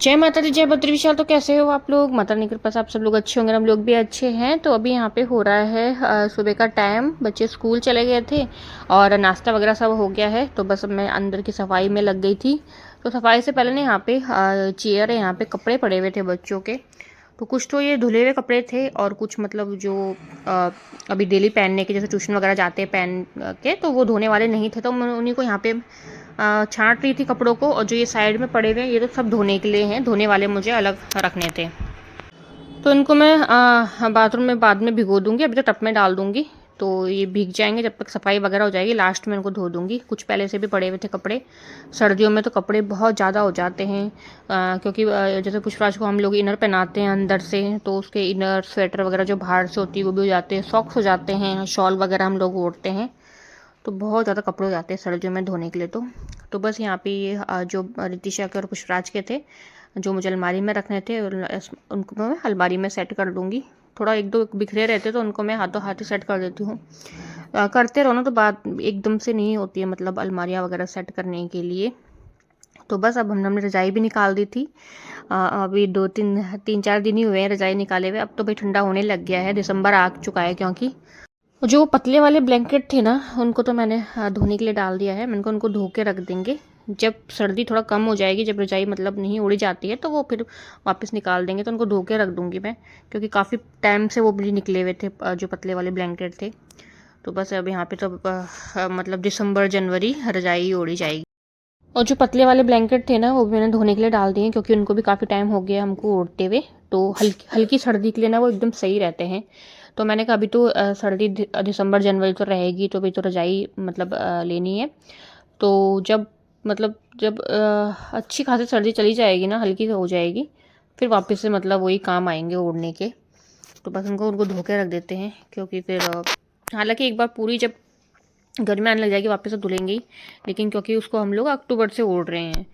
जय माता दी, जय बद्री विशाल। तो कैसे हो आप लोग? माता रानी की कृपा से आप सब लोग अच्छे होंगे, हम लोग भी अच्छे हैं। तो अभी यहाँ पे हो रहा है सुबह का टाइम, बच्चे स्कूल चले गए थे और नाश्ता वगैरह सब हो गया है। तो बस अब मैं अंदर की सफाई में लग गई थी। तो सफाई से पहले ना यहाँ पे चेयर है, यहाँ पे कपड़े पड़े हुए थे बच्चों के। तो कुछ तो ये धुले हुए कपड़े थे और कुछ मतलब जो अभी डेली पहनने के, जैसे ट्यूशन वगैरह जाते हैं पहन के, तो वो धोने वाले नहीं थे। तो मैं उन्हीं को यहाँ पे छांट रही थी कपड़ों को। और जो ये साइड में पड़े हुए हैं ये तो सब धोने के लिए हैं, धोने वाले मुझे अलग रखने थे। तो इनको मैं बाथरूम में बाद में भिगो दूंगी, अभी तो टब में डाल दूंगी। तो ये भीग जाएंगे, जब तक सफाई वगैरह हो जाएगी लास्ट में इनको धो दूंगी। कुछ पहले से भी पड़े हुए थे कपड़े। सर्दियों में तो कपड़े बहुत ज़्यादा हो जाते हैं क्योंकि जैसे पुष्पराज को हम लोग इनर पहनाते हैं अंदर से, तो उसके इनर स्वेटर वगैरह जो बाहर से होती है वो भी हो जाते हैं, सॉक्स हो जाते हैं, शॉल वगैरह हम लोग ओढ़ते हैं। तो बहुत ज़्यादा कपड़े हो जाते हैं सर्दियों में धोने के लिए। तो बस यहाँ पे ये जो रितिशा के और पुष्पराज के थे, जो मुझे अलमारी में रखने थे, उनको मैं अलमारी में सेट कर दूँगी। थोड़ा एक दो बिखरे रहते तो उनको मैं हाथों हाथ ही सेट कर देती हूँ। करते रहो ना तो बात एकदम से नहीं होती है, मतलब अलमारियाँ वगैरह सेट करने के लिए। तो बस अब हमने रज़ाई भी निकाल दी थी। अभी तीन चार दिन ही हुए हैं रज़ाई निकाले हुए। अब तो भाई ठंडा होने लग गया है, दिसंबर आ चुका है। क्योंकि जो पतले वाले ब्लैंकेट थे ना, उनको तो मैंने धोने के लिए डाल दिया है। मैंने कहा उनको धो के रख देंगे, जब सर्दी थोड़ा कम हो जाएगी, जब रजाई मतलब नहीं उड़ी जाती है, तो वो फिर वापस निकाल देंगे। तो उनको धो के रख दूंगी मैं, क्योंकि काफ़ी टाइम से वो भी निकले हुए थे जो पतले वाले ब्लैंकेट थे। तो बस अब यहाँ पे तो मतलब दिसंबर जनवरी रजाई ओढ़ी जाएगी। और जो पतले वाले ब्लैंकेट थे ना, वो भी मैंने धोने के लिए डाल दिए, क्योंकि उनको भी काफ़ी टाइम हो गया हमको ओढ़ते हुए। तो हल्की हल्की सर्दी के लिए ना वो एकदम सही रहते हैं। तो मैंने कहा अभी तो सर्दी दिसंबर जनवरी तो रहेगी, तो अभी तो रजाई मतलब लेनी है। तो जब अच्छी खासी सर्दी चली जाएगी ना, हल्की हो जाएगी, फिर वापस से मतलब वही काम आएंगे ओढ़ने के। तो बस उनको धो के रख देते हैं, क्योंकि फिर हालांकि एक बार पूरी जब गर्मी आने लग जाएगी वापस तो धुलेंगे ही, लेकिन क्योंकि उसको हम लोग अक्टूबर से ओढ़ रहे हैं,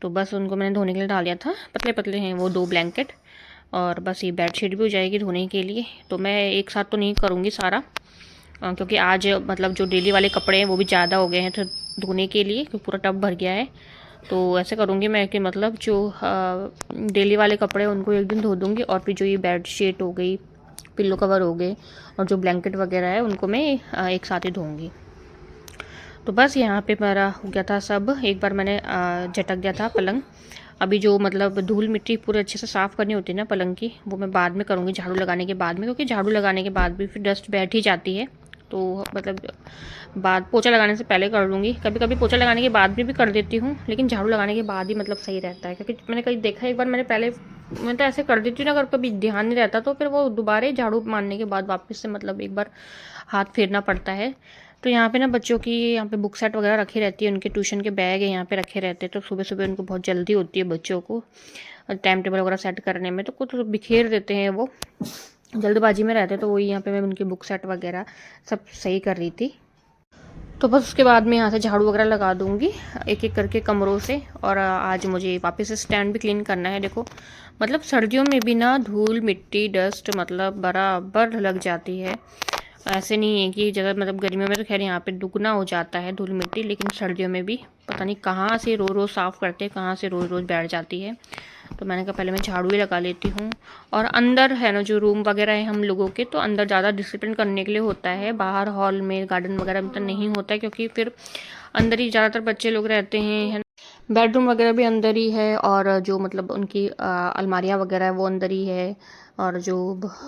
तो बस उनको मैंने धोने के लिए डाल दिया था। पतले पतले हैं वो 2 ब्लैंकेट। और बस ये बेडशीट भी हो जाएगी धोने के लिए। तो मैं एक साथ तो नहीं करूँगी सारा, क्योंकि आज मतलब जो डेली वाले कपड़े हैं वो भी ज़्यादा हो गए हैं तो धोने के लिए, क्योंकि पूरा टब भर गया है। तो ऐसे करूँगी मैं कि मतलब जो डेली वाले कपड़े हैं उनको एक दिन धो दूँगी, और फिर जो ये बेडशीट हो गई, पिल्लो कवर हो गए, और जो ब्लैंकेट वगैरह है उनको मैं एक साथ ही धोऊँगी। तो बस यहाँ पे मेरा हो गया था सब। एक बार मैंने झटक दिया था पलंग। अभी जो मतलब धूल मिट्टी पूरे अच्छे से साफ़ करनी होती है ना पलंग की, वो मैं बाद में करूँगी, झाड़ू लगाने के बाद में, क्योंकि झाड़ू लगाने के बाद भी फिर डस्ट बैठ ही जाती है। तो मतलब बाद पोछा लगाने से पहले कर लूँगी। कभी कभी पोछा लगाने के बाद भी कर देती हूँ, लेकिन झाड़ू लगाने के बाद ही मतलब सही रहता है। क्योंकि मैंने कहीं देखा एक बार, मैं तो ऐसे कर देती हूँ ना, अगर कभी ध्यान नहीं रहता तो फिर वो दोबारा झाड़ू मारने के बाद वापस से मतलब एक बार हाथ फेरना पड़ता है। तो यहाँ पे ना बच्चों की यहाँ पे बुक सेट वगैरह रखी रहती है, उनके ट्यूशन के बैग है यहाँ पे रखे रहते हैं। तो सुबह सुबह उनको बहुत जल्दी होती है बच्चों को टाइम टेबल वगैरह सेट करने में, तो कुछ बिखेर देते हैं वो, जल्दबाजी में रहते हैं। तो वही यहाँ पे मैं उनकी बुक सेट वगैरह सब सही कर रही थी। तो बस उसके बाद मैं यहाँ से झाड़ू वगैरह लगा दूँगी एक एक करके कमरों से। और आज मुझे वापस से स्टैंड भी क्लीन करना है। देखो मतलब सर्दियों में भी ना धूल मिट्टी डस्ट मतलब बराबर लग जाती है। ऐसे नहीं है कि जगह मतलब गर्मियों में तो खैर यहाँ पे दुगना हो जाता है धूल मिट्टी, लेकिन सर्दियों में भी पता नहीं कहाँ से रोज़ रोज़ साफ़ करते हैं, कहाँ से रोज़ रोज़ बैठ जाती है। तो मैंने कहा पहले मैं झाड़ू ही लगा लेती हूँ। और अंदर है ना जो रूम वगैरह है हम लोगों के, तो अंदर ज़्यादा डिसिप्लिन करने के लिए होता है। बाहर हॉल में गार्डन वगैरह में तो नहीं होता है, क्योंकि फिर अंदर ही ज़्यादातर बच्चे लोग रहते हैं, है ना। बेडरूम वगैरह भी अंदर ही है, और जो मतलब उनकी अलमारियाँ वगैरह है वो अंदर ही है, और जो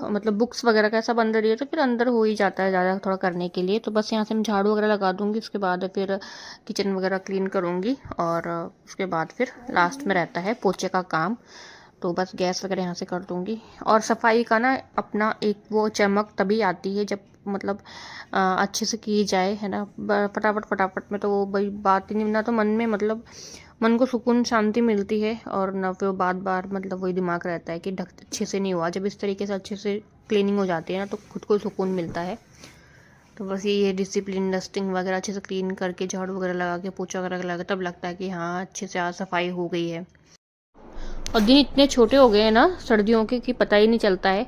मतलब बुक्स वगैरह का सब अंदर ही है। तो फिर अंदर हो ही जाता है ज़्यादा थोड़ा करने के लिए। तो बस यहाँ से मैं झाड़ू वगैरह लगा दूँगी, उसके बाद फिर किचन वगैरह क्लीन करूँगी, और उसके बाद फिर लास्ट में रहता है पोछे का काम। तो बस गैस वगैरह यहाँ से कर दूँगी। और सफाई का ना अपना एक वो चमक तभी आती है जब मतलब अच्छे से की जाए, है ना। फटाफट फटाफट में तो वो भाई बात ही नहीं, ना तो मन में मतलब मन को सुकून शांति मिलती है, और ना फिर बार बार मतलब वही दिमाग रहता है कि ढक अच्छे से नहीं हुआ। जब इस तरीके से अच्छे से क्लीनिंग हो जाती है ना, तो खुद को सुकून मिलता है। तो बस ये डिसिप्लिन डस्टिंग वगैरह अच्छे से क्लीन करके, झाड़ू वगैरह लगा के, पोछा वगैरह लगा के, तब लगता है कि हाँ अच्छे से आज सफाई हो गई है। और दिन इतने छोटे हो गए हैं ना सर्दियों के कि पता ही नहीं चलता है,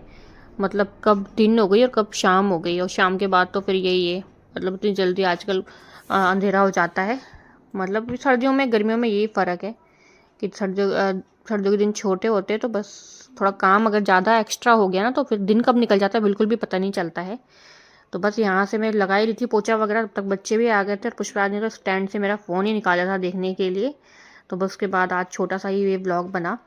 मतलब कब दिन हो गई और कब शाम हो गई, और शाम के बाद तो फिर यही है, मतलब इतनी जल्दी आजकल अंधेरा हो जाता है। मतलब सर्दियों में गर्मियों में यही फ़र्क है कि सर्दियों के दिन छोटे होते हैं तो बस थोड़ा काम अगर ज़्यादा एक्स्ट्रा हो गया ना तो फिर दिन कब निकल जाता है बिल्कुल भी पता नहीं चलता है। तो बस यहाँ से मैं लगा ही रही थी पोछा वगैरह, तब तक बच्चे भी आ गए थे और पुष्पराज ने तो स्टैंड से मेरा फ़ोन ही निकाला था देखने के लिए। तो बस उसके बाद आज छोटा सा ही ये व्लॉग बना।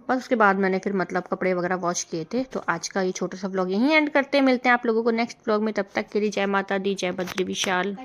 बस उसके बाद मैंने फिर मतलब कपड़े वगैरह वॉश किए थे। तो आज का ये छोटा सा व्लॉग यहीं एंड करते हैं, मिलते हैं आप लोगों को नेक्स्ट व्लॉग में। तब तक के लिए जय माता दी, जय बद्री विशाल।